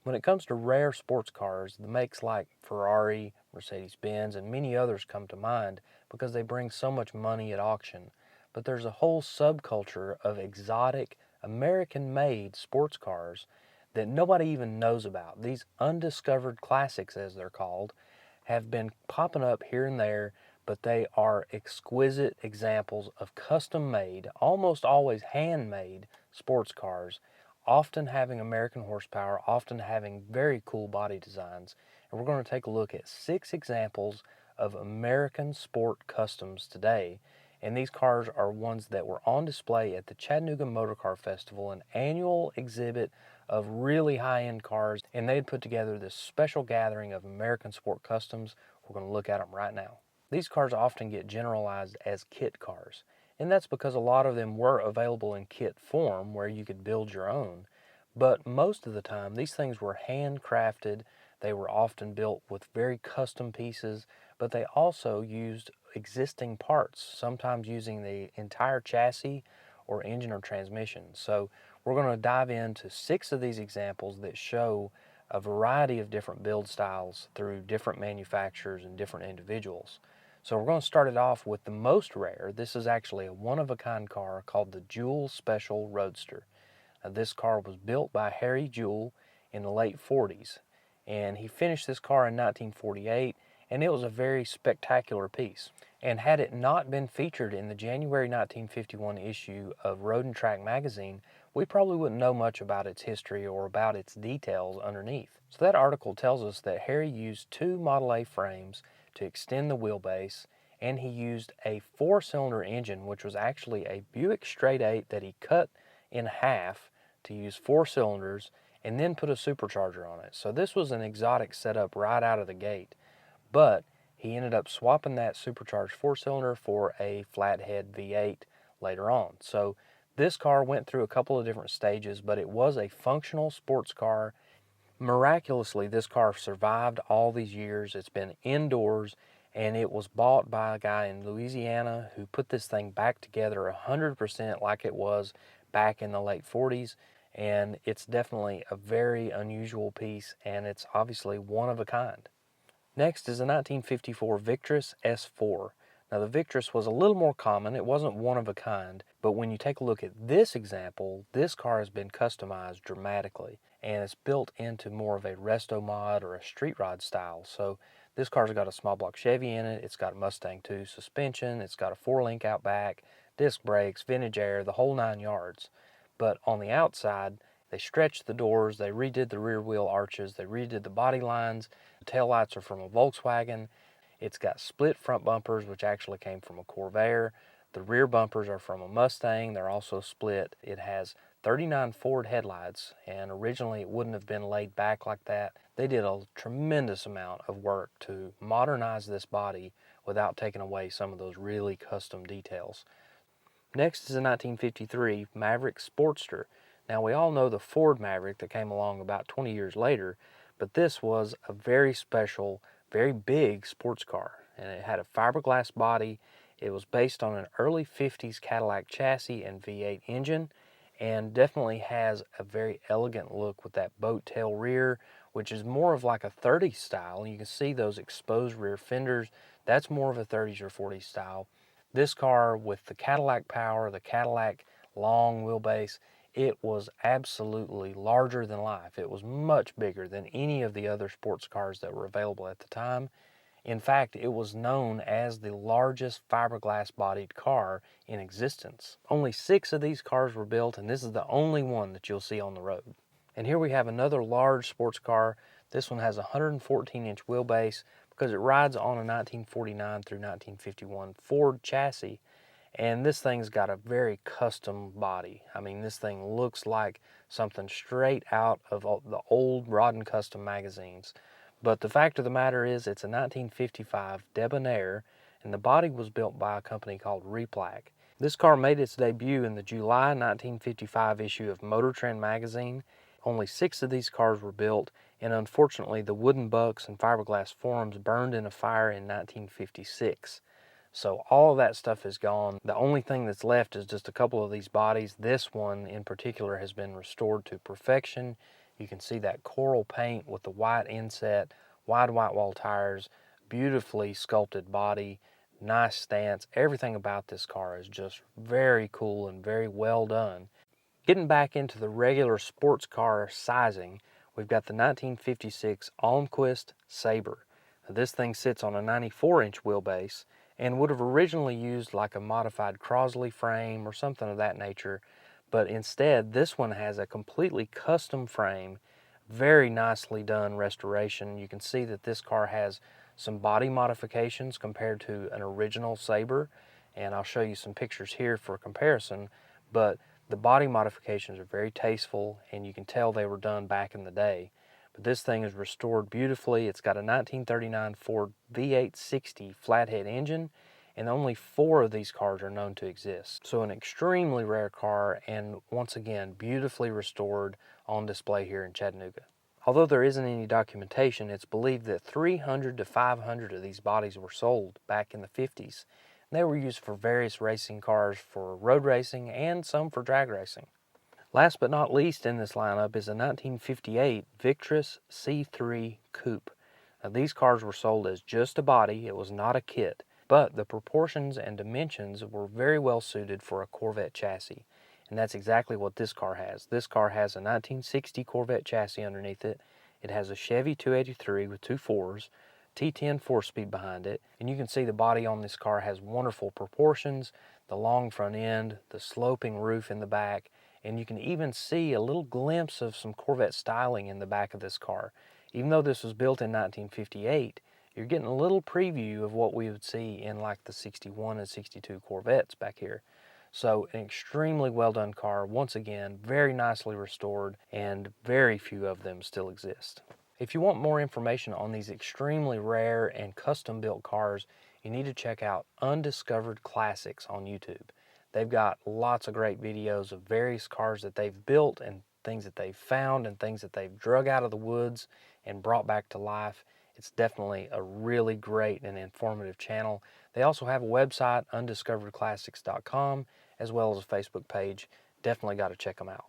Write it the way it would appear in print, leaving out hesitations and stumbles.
When it comes to rare sports cars, the makes like Ferrari, Mercedes-Benz, and many others come to mind because they bring so much money at auction. But there's a whole subculture of exotic, American-made sports cars that nobody even knows about. These undiscovered classics, as they're called, have been popping up here and there, but they are exquisite examples of custom-made, almost always handmade sports cars, often having American horsepower, often having very cool body designs. And we're going to take a look at 6 examples of American sport customs today. And these cars are ones that were on display at the Chattanooga Motorcar Festival, an annual exhibit of really high-end cars. And they had put together this special gathering of American sport customs. We're going to look at them right now. These cars often get generalized as kit cars. And that's because a lot of them were available in kit form where you could build your own. But most of the time, these things were handcrafted. They were often built with very custom pieces, but they also used existing parts, sometimes using the entire chassis or engine or transmission. So we're going to dive into 6 of these examples that show a variety of different build styles through different manufacturers and different individuals. So we're going to start it off with the most rare. This is actually a one-of-a-kind car called the Jewell Special Roadster. Now, this car was built by Harry Jewell in the late 40s, and he finished this car in 1948, and it was a very spectacular piece. And had it not been featured in the January 1951 issue of Road and Track magazine, we probably wouldn't know much about its history or about its details underneath. So that article tells us that Harry used 2 Model A frames to extend the wheelbase, and he used a 4-cylinder engine, which was actually a Buick Straight 8 that he cut in half to use 4 cylinders and then put a supercharger on it. So this was an exotic setup right out of the gate. But he ended up swapping that supercharged 4-cylinder for a Flathead V8 later on. So this car went through a couple of different stages, but it was a functional sports car. Miraculously, this car survived all these years. It's been indoors, and it was bought by a guy in Louisiana who put this thing back together 100% like it was back in the late 40s. And it's definitely a very unusual piece, and it's obviously one of a kind. Next is a 1954 Victress S4. Now the Victress was a little more common, it wasn't one of a kind, but when you take a look at this example, this car has been customized dramatically, and it's built into more of a resto mod or a street rod style. So this car's got a small block Chevy in it, it's got a Mustang 2 suspension, it's got a 4-link out back, disc brakes, vintage air, the whole 9 yards. But on the outside, they stretched the doors, they redid the rear wheel arches, they redid the body lines. The taillights are from a Volkswagen. It's got split front bumpers, which actually came from a Corvair. The rear bumpers are from a Mustang. They're also split. It has 39 Ford headlights, and originally it wouldn't have been laid back like that. They did a tremendous amount of work to modernize this body without taking away some of those really custom details. Next is a 1953 Maverick Sportster. Now we all know the Ford Maverick that came along about 20 years later, but this was a very special, very big sports car, and it had a fiberglass body. It was based on an early 50s Cadillac chassis and V8 engine, and definitely has a very elegant look with that boat tail rear, which is more of like a 30s style. You can see those exposed rear fenders. That's more of a 30s or 40s style. This car, with the Cadillac power, the Cadillac long wheelbase, it was absolutely larger than life. It was much bigger than any of the other sports cars that were available at the time. In fact, it was known as the largest fiberglass-bodied car in existence. Only 6 of these cars were built, and this is the only one that you'll see on the road. And here we have another large sports car. This one has a 114-inch wheelbase because it rides on a 1949 through 1951 Ford chassis. And this thing's got a very custom body. I mean, this thing looks like something straight out of the old Rod and Custom magazines. But the fact of the matter is, it's a 1955 Debonair, and the body was built by a company called Replac. This car made its debut in the July 1955 issue of Motor Trend magazine. Only 6 of these cars were built, and unfortunately the wooden bucks and fiberglass forms burned in a fire in 1956. So all of that stuff is gone. The only thing that's left is just a couple of these bodies. This one in particular has been restored to perfection. You can see that coral paint with the white inset, wide white wall tires, beautifully sculpted body, nice stance. Everything about this car is just very cool and very well done. Getting back into the regular sports car sizing, we've got the 1956 Almquist Sabre. Now, this thing sits on a 94-inch wheelbase and would have originally used like a modified Crosley frame or something of that nature, but instead this one has a completely custom frame, very nicely done restoration. You can see that this car has some body modifications compared to an original Sabre, and I'll show you some pictures here for comparison, but the body modifications are very tasteful, and you can tell they were done back in the day. But this thing is restored beautifully. It's got a 1939 Ford V8 60 flathead engine, and only 4 of these cars are known to exist. So an extremely rare car, and once again, beautifully restored on display here in Chattanooga. Although there isn't any documentation, it's believed that 300 to 500 of these bodies were sold back in the 50s. They were used for various racing cars, for road racing, and some for drag racing. Last but not least in this lineup is a 1958 Victress C3 Coupe. Now, these cars were sold as just a body, it was not a kit, but the proportions and dimensions were very well suited for a Corvette chassis. And that's exactly what this car has. This car has a 1960 Corvette chassis underneath it. It has a Chevy 283 with 2 4s, T10 4-speed behind it, and you can see the body on this car has wonderful proportions, the long front end, the sloping roof in the back, and you can even see a little glimpse of some Corvette styling in the back of this car. Even though this was built in 1958, you're getting a little preview of what we would see in like the 61 and 62 Corvettes back here. So an extremely well done car, once again, very nicely restored, and very few of them still exist. If you want more information on these extremely rare and custom built cars, you need to check out Undiscovered Classics on YouTube. They've got lots of great videos of various cars that they've built and things that they've found and things that they've drug out of the woods and brought back to life. It's definitely a really great and informative channel. They also have a website, undiscoveredclassics.com, as well as a Facebook page. Definitely got to check them out.